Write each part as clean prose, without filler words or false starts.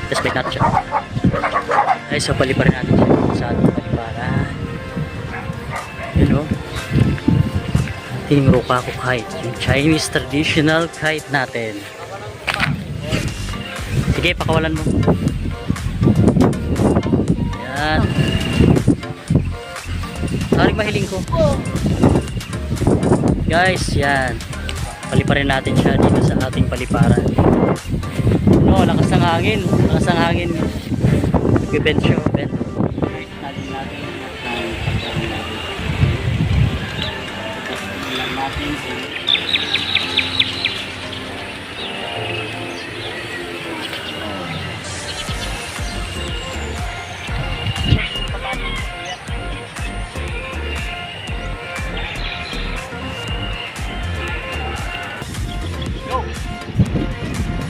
Test bite natin siya. Ay, so paliparin natin siya sa ating paliparan. Yun o. Ating Rokaku kite. Yung Chinese traditional kite natin. Sige, pakawalan mo. Yan. Saring mahiling ko. Guys, yan. Paliparin natin siya dito sa ating paliparan. No, lakas ng hangin. Lakas ng hangin. Nag-bend siya. Bend. Natin natin.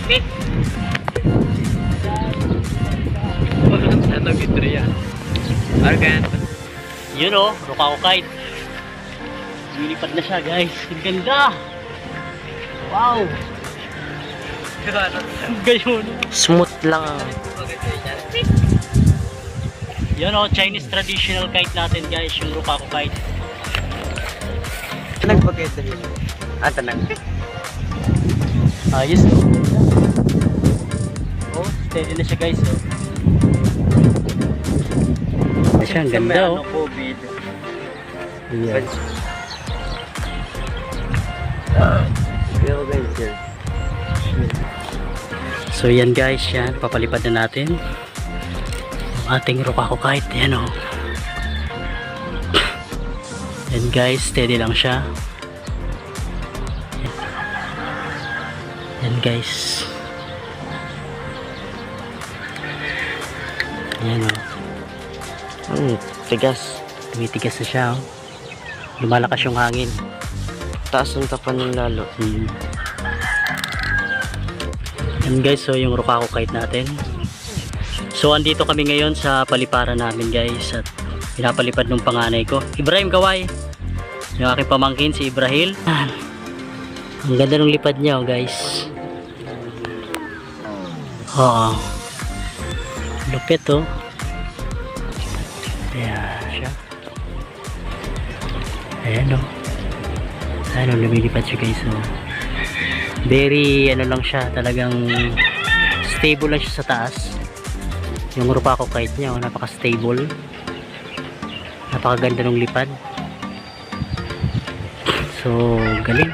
Okay. Ano gitu ya? Argan. Yun o, Rokaku kite. Lumilipad na siya, guys. Ang ganda. Wow. Gayon. Smooth lang. Yun o, Chinese traditional kite natin, guys. Yung Rokaku kite. Nagpagay dali. Tanag. Ayos o. Oh, steady na siya, guys. Oh. Siya, ang ganda o. COVID. Yes. So yan guys, yan papalipad na natin yung ating Rokaku kite. Yan o. Yan guys, steady lang siya. Yan guys. Yan o. Tigas. Tumitigas na siya o. Lumalakas yung hangin. Taas ang tapan ng lalo. Yan guys, so yung Rokaku kite natin. So andito kami ngayon sa paliparan namin guys, at pinapalipad ng panganay ko, Ibrahim Kaway. Yung aking pamangkin si Ibrahim. Ang ganda ng lipad niya oh, guys. Oo. Lupit oh. Ayan siya. Ayan oh. Ayan oh, lumilipad siya guys oh. Very ano lang siya, talagang stable lang siya sa taas. Yung Rokaku kite niya oh, napaka stable, napakaganda ng lipad. So galing.